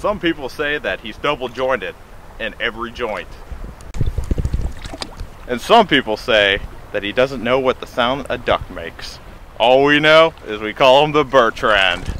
Some people say that he's double jointed in every joint. And some people say that he doesn't know what the sound a duck makes. All we know is we call him the Bertrand.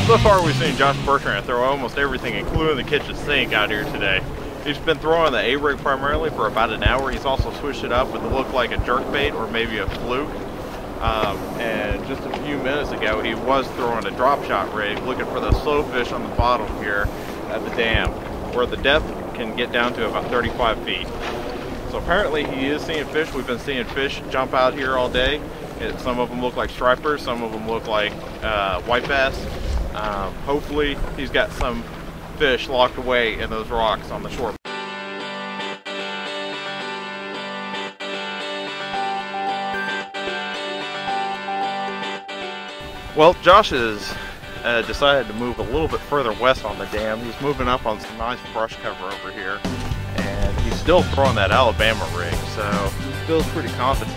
So far we've seen Josh Bertrand throw almost everything, including the kitchen sink, out here today. He's been throwing the A-rig primarily for about an hour. He's also switched it up with what looked like a jerkbait or maybe a fluke. And just a few minutes ago he was throwing a drop shot rig looking for the slow fish on the bottom here at the dam, where the depth can get down to about 35 feet. So apparently he is seeing fish. We've been seeing fish jump out here all day. Some of them look like stripers, some of them look like white bass. Hopefully he's got some fish locked away in those rocks on the shore. Well, Josh has decided to move a little bit further west on the dam. He's moving up on some nice brush cover over here, and he's still throwing that Alabama rig, so he feels pretty confident.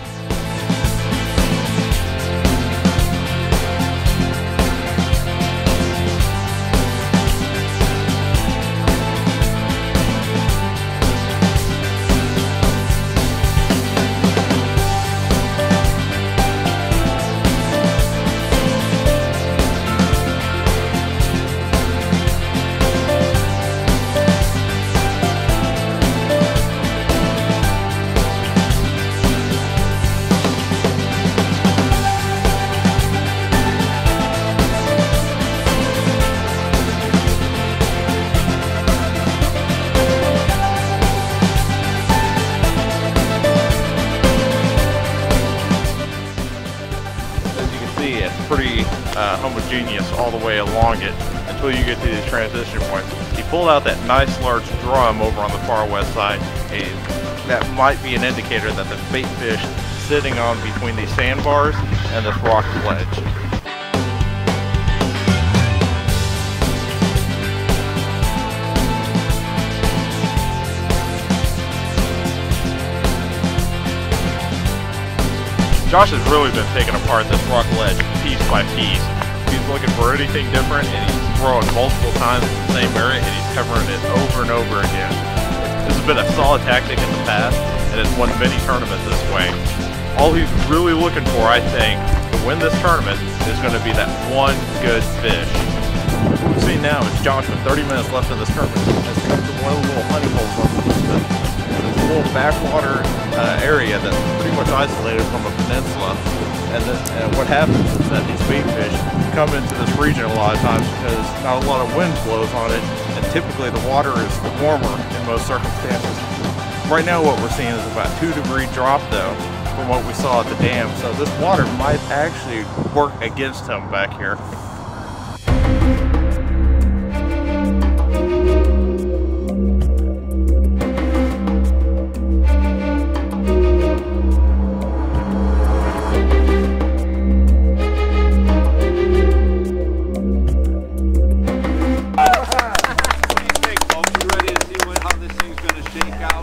Pretty homogeneous all the way along it until you get to the transition points. He pulled out that nice large drum over on the far west side, and that might be an indicator that the bait fish sitting on between these sandbars and this rock ledge. Josh has really been taking apart this rock ledge piece by piece. He's looking for anything different, and he's throwing multiple times in the same area, and he's covering it over and over again. This has been a solid tactic in the past, and it's won many tournaments this way. All he's really looking for, I think, to win this tournament is going to be that one good fish. What we see now is Josh, with 30 minutes left in this tournament, has come to one of the little honey holes on this little backwater area that's pretty much isolated from a peninsula. And what happens is that these bait fish come into this region a lot of times because not a lot of wind blows on it, and typically the water is warmer in most circumstances. Right now what we're seeing is about 2-degree drop though from what we saw at the dam, so this water might actually work against him back here.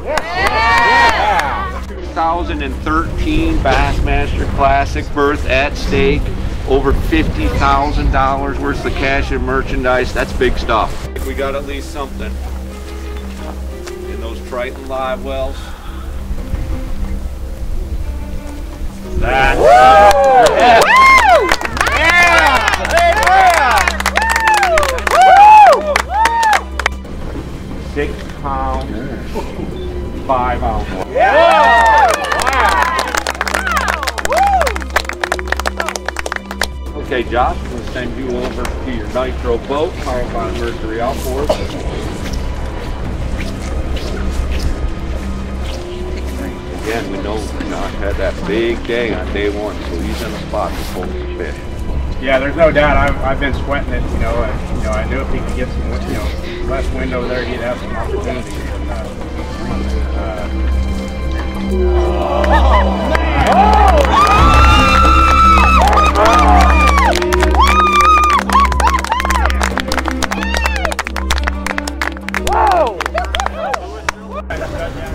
Yeah. 2013 Bassmaster Classic, berth at stake, over $50,000 worth of cash and merchandise. That's big stuff. We got at least something in those Triton live wells. That's yeah. Woo! Yeah! Big round! 6 pounds, 5 ounces. Yeah! Wow! Okay, Josh, I'm going to send you over to your nitro boat, powered by Mercury Outboard. again, we know Josh had that big day on day one, so he's in the spot to pull some fish. Yeah, there's no doubt. I've been sweating it. I knew if he could get some, less wind over there, he'd have some opportunities.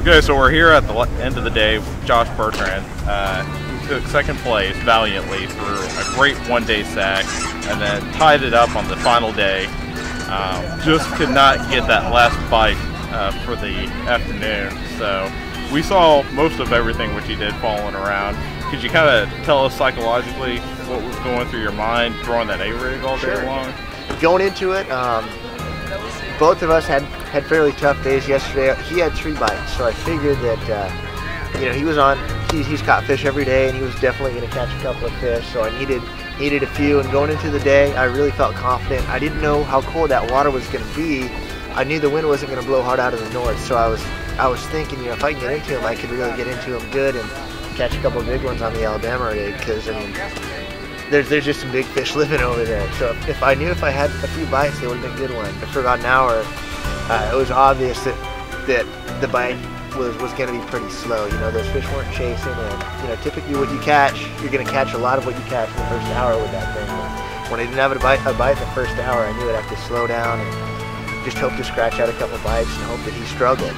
Okay, so we're here at the end of the day with Josh Bertrand. He took second place valiantly through a great one-day sack and then tied it up on the final day. Just could not get that last bite for the afternoon. So we saw most of everything which he did following around. Could you kind of tell us psychologically what was going through your mind throwing that A-rig all day long? Going into it, both of us had fairly tough days yesterday. He had 3 bites, so I figured that he was on. He's caught fish every day, and he was definitely going to catch a couple of fish. So I needed a few. And going into the day, I really felt confident. I didn't know how cold that water was going to be. I knew the wind wasn't going to blow hard out of the north, so I was thinking, if I can get into him, I could really get into him good and catch a couple of big ones on the Alabama rig. Because there's just some big fish living over there. So if I knew if I had a few bites, they would have been good ones. But for about an hour, it was obvious that the bite was going to be pretty slow. Those fish weren't chasing, and typically what you catch, you're going to catch a lot of what you catch in the first hour with that thing. When I didn't have a bite in the first hour, I knew I'd have to slow down and just hope to scratch out a couple bites and hope that he struggled.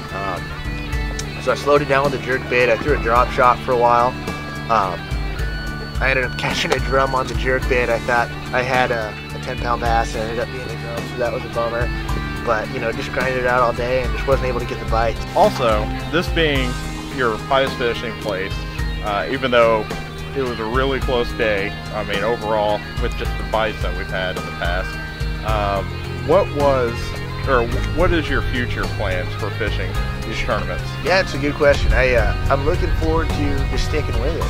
So I slowed it down with a jerk bait. I threw a drop shot for a while. I ended up catching a drum on the jerk bait. I thought I had a 10-pound bass, and it ended up being a drum, so that was a bummer. But just grinded it out all day and just wasn't able to get the bites. Also, this being your highest fishing place, even though it was a really close day, I mean overall with just the bites that we've had in the past, what is your future plans for fishing these tournaments? Yeah, it's a good question. I'm looking forward to just sticking with it.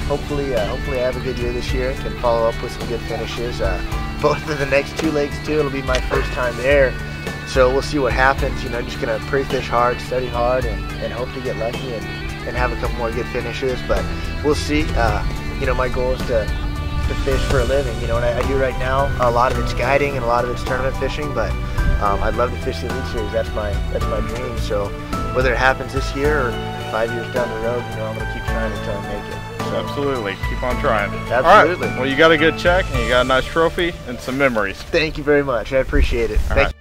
Hopefully I have a good year this year and can follow up with some good finishes. Both of the next 2 legs too. It'll be my first time there, so we'll see what happens. Just gonna pre-fish hard, study hard, and hope to get lucky and have a couple more good finishes. But we'll see. My goal is to fish for a living. And I do right now. A lot of it's guiding and a lot of it's tournament fishing, but I'd love to fish the Elite Series. That's my dream. So whether it happens this year or 5 years down the road, I'm going to keep trying until I make it. So. Absolutely. Keep on trying. Absolutely. All right. Well, you got a good check, and you got a nice trophy and some memories. Thank you very much. I appreciate it. Thank you.